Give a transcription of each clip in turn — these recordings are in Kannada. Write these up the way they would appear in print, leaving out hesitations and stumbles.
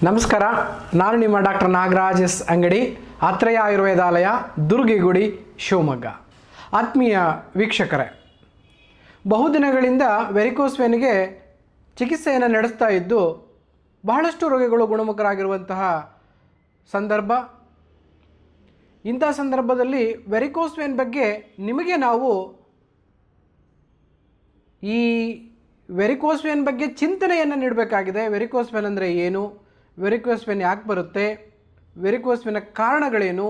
ನಮಸ್ಕಾರ, ನಾನು ನಿಮ್ಮ ಡಾಕ್ಟರ್ ನಾಗರಾಜ್ ಎಸ್ ಅಂಗಡಿ, ಆತ್ರೇಯ ಆಯುರ್ವೇದಾಲಯ, ದುರ್ಗಿಗುಡಿ, ಶಿವಮೊಗ್ಗ. ಆತ್ಮೀಯ ವೀಕ್ಷಕರೇ, ಬಹುದಿನಗಳಿಂದ ವೆರಿಕೋಸ್ ವೇನ್ಗೆ ಚಿಕಿತ್ಸೆಯನ್ನು ನಡೆಸ್ತಾ ಇದ್ದು ಬಹಳಷ್ಟು ರೋಗಿಗಳು ಗುಣಮುಖರಾಗಿರುವಂತಹ ಸಂದರ್ಭ. ಇಂಥ ಸಂದರ್ಭದಲ್ಲಿ ವೆರಿಕೋಸ್ ವೇನ್ ಬಗ್ಗೆ ನಿಮಗೆ ನಾವು ಈ ವೆರಿಕೋಸ್ ವೇನ್ ಬಗ್ಗೆ ಚಿಂತನೆಯನ್ನು ನೀಡಬೇಕಾಗಿದೆ. ವೆರಿಕೋಸ್ ವೇನ್ ಅಂದರೆ ಏನು, ವೆರಿಕೋಸ್ ವೇನ್ ಯಾಕೆ ಬರುತ್ತೆ, ವೆರಿಕೋಸ್ ವೇನ್ನ ಕಾರಣಗಳೇನು,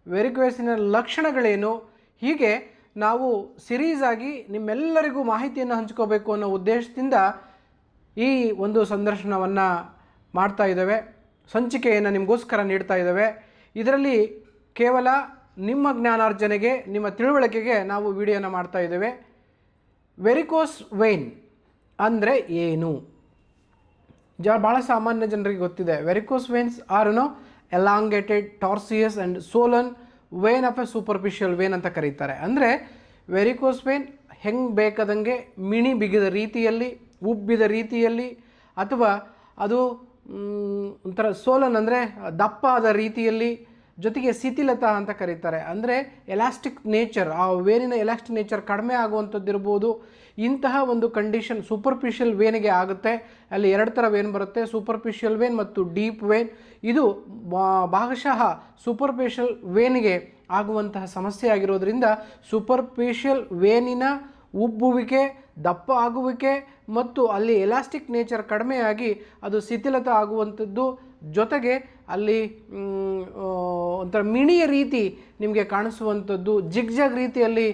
ವೆರಿಕೋಸಿನ ಲಕ್ಷಣಗಳೇನು, ಹೀಗೆ ನಾವು ಸಿರೀಸ್ ಆಗಿ ನಿಮ್ಮೆಲ್ಲರಿಗೂ ಮಾಹಿತಿಯನ್ನು ಹಂಚ್ಕೋಬೇಕು ಅನ್ನೋ ಉದ್ದೇಶದಿಂದ ಈ ಒಂದು ಸಂದರ್ಶನವನ್ನು ಮಾಡ್ತಾ ಇದ್ದೇವೆ, ಸಂಚಿಕೆಯನ್ನು ನಿಮಗೋಸ್ಕರ ನೀಡ್ತಾ ಇದ್ದೇವೆ. ಇದರಲ್ಲಿ ಕೇವಲ ನಿಮ್ಮ ಜ್ಞಾನಾರ್ಜನೆಗೆ, ನಿಮ್ಮ ತಿಳುವಳಿಕೆಗೆ ನಾವು ವಿಡಿಯೋನ ಮಾಡ್ತಾ ಇದ್ದೇವೆ. ವೆರಿಕೋಸ್ ವೇನ್ ಅಂದರೆ ಏನು? ಭಾಳ ಸಾಮಾನ್ಯ ಜನರಿಗೆ ಗೊತ್ತಿದೆ. Varicose veins are elongated tortuous and swollen vein of a superficial vein ಅಂತ ಕರೀತಾರೆ. ಅಂದರೆ ವೆರಿಕೋಸ್ ವೇನ್ ಹೆಂಗೆ ಬೇಕಾದಂಗೆ ಮಿಣಿ ಬಿಗಿದ ರೀತಿಯಲ್ಲಿ, ಉಬ್ಬಿದ ರೀತಿಯಲ್ಲಿ, ಅಥವಾ ಅದು ಒಂಥರ ಸೋಲನ್ ಅಂದರೆ ದಪ್ಪಾದ ರೀತಿಯಲ್ಲಿ, ಜೊತೆಗೆ ಶಿಥಿಲತಾ ಅಂತ ಕರೀತಾರೆ. ಅಂದರೆ ಎಲಾಸ್ಟಿಕ್ ನೇಚರ್, ಆ ವೇನಿನ ಎಲಾಸ್ಟಿಕ್ ನೇಚರ್ ಕಡಿಮೆ ಆಗುವಂಥದ್ದು ಇರ್ಬೋದು. ಇಂತಹ ಒಂದು ಕಂಡೀಷನ್ ಸೂಪರ್ಫಿಷಿಯಲ್ ವೇನಿಗೆ ಆಗುತ್ತೆ. ಅಲ್ಲಿ ಎರಡು ಥರ ವೇನ್ ಬರುತ್ತೆ, ಸೂಪರ್ಫಿಷಿಯಲ್ ವೇನ್ ಮತ್ತು ಡೀಪ್ ವೇನ್. ಇದು ಭಾಗಶಃ ಸೂಪರ್ಫಿಷಿಯಲ್ ವೇನಿಗೆ ಆಗುವಂತಹ ಸಮಸ್ಯೆ ಆಗಿರೋದ್ರಿಂದ ಸೂಪರ್ಫಿಷಿಯಲ್ ವೇನಿನ ಉಬ್ಬುವಿಕೆ, ದಪ್ಪ ಆಗುವಿಕೆ ಮತ್ತು ಅಲ್ಲಿ ಎಲಾಸ್ಟಿಕ್ ನೇಚರ್ ಕಡಿಮೆಯಾಗಿ ಅದು ಶಿಥಿಲತೆ ಆಗುವಂಥದ್ದು, ಜೊತೆಗೆ ಅಲ್ಲಿ ಒಂಥರ ಮಿಣಿಯ ರೀತಿ ನಿಮಗೆ ಕಾಣಿಸುವಂಥದ್ದು, ಜಿಗ್ಜಾಗ್ ರೀತಿಯಲ್ಲಿ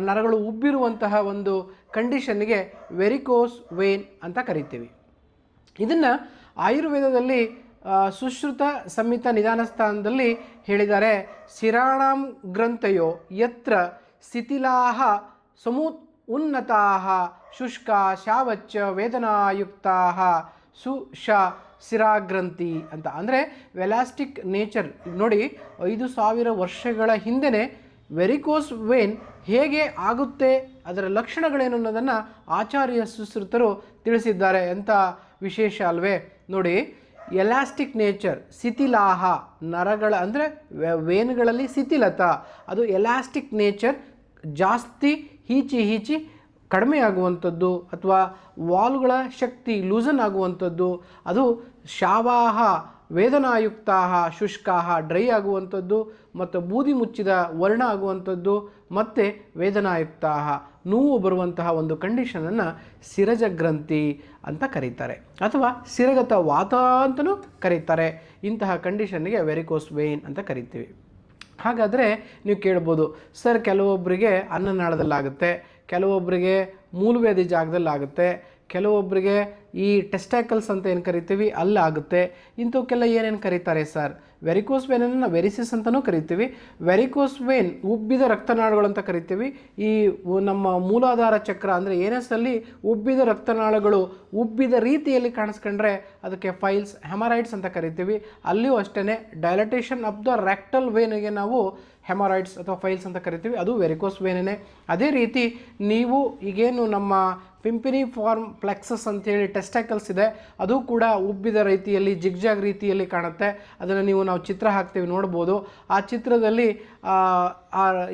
ನರಗಳು ಉಬ್ಬಿರುವಂತಹ ಒಂದು ಕಂಡೀಷನ್ನಿಗೆ ವೆರಿಕೋಸ್ ವೇನ್ ಅಂತ ಕರಿತೀವಿ. ಇದನ್ನು ಆಯುರ್ವೇದದಲ್ಲಿ ಸುಶ್ರುತ ಸಂಹಿತ ನಿಧಾನ ಸ್ಥಾನದಲ್ಲಿ ಹೇಳಿದ್ದಾರೆ. ಶಿರಾಣಾಂ ಗ್ರಂಥಯೋ ಯತ್ರ ಶಿಥಿಲಾಹ ಸಮುನ್ನತಾಹ ಶುಷ್ಕ ಶಾವಚ್ಚ ವೇದನಾಯುಕ್ತಾಹ ಸುಷ ಶಿರಾಗ್ರಂಥಿ ಅಂತ. ಅಂದರೆ ವೆಲಾಸ್ಟಿಕ್ ನೇಚರ್ ನೋಡಿ, 5000 ವರ್ಷಗಳ ಹಿಂದೆಯೇ ವೆರಿಕೋಸ್ ವೇನ್ ಹೇಗೆ ಆಗುತ್ತೆ, ಅದರ ಲಕ್ಷಣಗಳೇನು ಅನ್ನೋದನ್ನು ಆಚಾರ್ಯ ಸುಶ್ರುತರು ತಿಳಿಸಿದ್ದಾರೆ. ಎಂಥ ವಿಶೇಷ ಅಲ್ವೇ ನೋಡಿ. ಎಲಾಸ್ಟಿಕ್ ನೇಚರ್, ಶಿಥಿಲಾಹ, ನರಗಳ ಅಂದರೆ ವೇನ್ಗಳಲ್ಲಿ ಶಿಥಿಲತಾ, ಅದು ಎಲಾಸ್ಟಿಕ್ ನೇಚರ್ ಜಾಸ್ತಿ ಹೀಚಿ ಕಡಿಮೆ ಆಗುವಂಥದ್ದು, ಅಥವಾ ವಾಲ್ಗಳ ಶಕ್ತಿ ಲೂಸನ್ ಆಗುವಂಥದ್ದು, ಅದು ಶಾವಾಹ ವೇದನಾಯುಕ್ತಾಹ ಶುಷ್ಕಾಹ ಡ್ರೈ ಆಗುವಂಥದ್ದು, ಮತ್ತು ಬೂದಿ ಮುಚ್ಚಿದ ವರ್ಣ ಆಗುವಂಥದ್ದು, ಮತ್ತು ವೇದನಾಯುಕ್ತಾಹ ನೋವು ಬರುವಂತಹ ಒಂದು ಕಂಡೀಷನನ್ನು ಶಿರಜ ಗ್ರಂಥಿ ಅಂತ ಕರೀತಾರೆ, ಅಥವಾ ಶಿರಗತ ವಾತ ಅಂತಲೂ ಕರೀತಾರೆ. ಇಂತಹ ಕಂಡೀಷನ್ನಿಗೆ ವೆರಿಕೋಸ್ ವೇನ್ ಅಂತ ಕರಿತೀವಿ. ಹಾಗಾದರೆ ನೀವು ಕೇಳ್ಬೋದು, ಸರ್ ಕೆಲವೊಬ್ಬರಿಗೆ ಅನ್ನನಾಳದಲ್ಲಾಗುತ್ತೆ, ಕೆಲವೊಬ್ಬರಿಗೆ ಮೂಲವೇದಿ ಜಾಗದಲ್ಲಾಗುತ್ತೆ, ಕೆಲವೊಬ್ಬರಿಗೆ ಈ ಟೆಸ್ಟಾಕಲ್ಸ್ ಅಂತ ಏನು ಕರಿತೀವಿ ಅಲ್ಲಾಗುತ್ತೆ, ಇಂಥವಕ್ಕೆಲ್ಲ ಏನೇನು ಕರೀತಾರೆ ಸರ್? ವೆರಿಕೋಸ್ ವೇನನ್ನು ವೆರಿಸಿಸ್ ಅಂತಲೂ ಕರಿತೀವಿ. ವೆರಿಕೋಸ್ ವೇನ್ ಉಬ್ಬಿದ ರಕ್ತನಾಳಗಳು ಅಂತ ಕರಿತೀವಿ. ಈ ನಮ್ಮ ಮೂಲಾಧಾರ ಚಕ್ರ ಅಂದರೆ ಏನೆಸ್ಸಲ್ಲಿ ಉಬ್ಬಿದ ರಕ್ತನಾಳಗಳು ಉಬ್ಬಿದ ರೀತಿಯಲ್ಲಿ ಕಾಣಿಸ್ಕೊಂಡ್ರೆ ಅದಕ್ಕೆ ಫೈಲ್ಸ್ ಹೆಮರಾಯ್ಡ್ಸ್ ಅಂತ ಕರಿತೀವಿ. ಅಲ್ಲಿಯೂ ಅಷ್ಟೇ ಡೈಲಟೇಷನ್ ಆಫ್ ದ ರೆಕ್ಟಲ್ ವೇನಿಗೆ ನಾವು ಹೆಮರಾಯ್ಡ್ಸ್ ಅಥವಾ ಫೈಲ್ಸ್ ಅಂತ ಕರಿತೀವಿ, ಅದು ವೆರಿಕೋಸ್ ವೇನೇ. ಅದೇ ರೀತಿ ನೀವು ಈಗೇನು ನಮ್ಮ ಪಿಂಪಿನಿ ಫಾರ್ಮ್ ಪ್ಲೆಕ್ಸಸ್ ಅಂತೇಳಿ ಟೆಸ್ಟಾಕಲ್ಸ್ ಇದೆ, ಅದು ಕೂಡ ಉಬ್ಬಿದ ರೀತಿಯಲ್ಲಿ ಜಿಗ್ಜಾಗ್ ರೀತಿಯಲ್ಲಿ ಕಾಣುತ್ತೆ. ಅದನ್ನು ನಾವು ಚಿತ್ರ ಹಾಕ್ತೀವಿ, ನೋಡ್ಬೋದು. ಆ ಚಿತ್ರದಲ್ಲಿ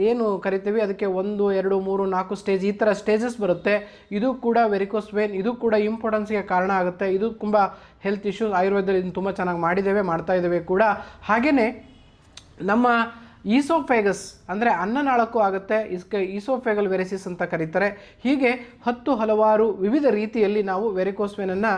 ಏನು ಕರಿತೀವಿ ಅದಕ್ಕೆ 1, 2, 3, 4 ಸ್ಟೇಜ್, ಈ ಥರ ಸ್ಟೇಜಸ್ ಬರುತ್ತೆ. ಇದು ಕೂಡ ವೆರಿಕೋಸ್ ವೇನ್, ಇದು ಕೂಡ ಇಂಪಾರ್ಟೆನ್ಸ್ಗೆ ಕಾರಣ ಆಗುತ್ತೆ. ಇದು ತುಂಬ ಹೆಲ್ತ್ ಇಶ್ಯೂಸ್ ಆಯುರ್ವೇದದಲ್ಲಿ ಇದನ್ನು ತುಂಬ ಚೆನ್ನಾಗಿ ಮಾಡ್ತಾ ಇದ್ದೇವೆ ಕೂಡ. ಹಾಗೆಯೇ ನಮ್ಮ ಈಸೋಫೇಗಸ್ ಅಂದರೆ ಅನ್ನನಾಳಕ್ಕೂ ಆಗುತ್ತೆ, ಇದಕ್ಕೆ ಈಸೋಫೇಗಲ್ ವೆರಿಸಿಸ್ ಅಂತ ಕರೀತಾರೆ. ಹೀಗೆ ಹಲವಾರು ವಿವಿಧ ರೀತಿಯಲ್ಲಿ ನಾವು ವೆರಿಕೋಸ್ ವೇನನ್ನು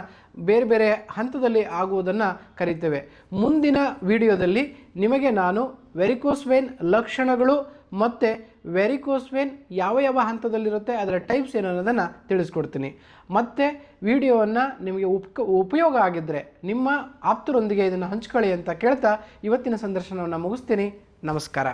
ಬೇರೆ ಬೇರೆ ಹಂತದಲ್ಲಿ ಆಗುವುದನ್ನು ಕರಿತೇವೆ. ಮುಂದಿನ ವಿಡಿಯೋದಲ್ಲಿ ನಿಮಗೆ ನಾನು ವೆರಿಕೋಸ್ ವೇನ್ ಲಕ್ಷಣಗಳು ಮತ್ತು ವೆರಿಕೋಸ್ ವೇನ್ ಯಾವ ಹಂತದಲ್ಲಿರುತ್ತೆ, ಅದರ ಟೈಪ್ಸ್ ಏನು ಅನ್ನೋದನ್ನು ತಿಳಿಸ್ಕೊಡ್ತೀನಿ. ಮತ್ತು ವಿಡಿಯೋವನ್ನು ನಿಮಗೆ ಉಪಯೋಗ ಆಗಿದ್ದರೆ ನಿಮ್ಮ ಆಪ್ತರೊಂದಿಗೆ ಇದನ್ನು ಹಂಚ್ಕೊಳ್ಳಿ ಅಂತ ಕೇಳ್ತಾ ಇವತ್ತಿನ ಸಂದರ್ಶನವನ್ನು ಮುಗಿಸ್ತೀನಿ. ನಮಸ್ಕಾರ.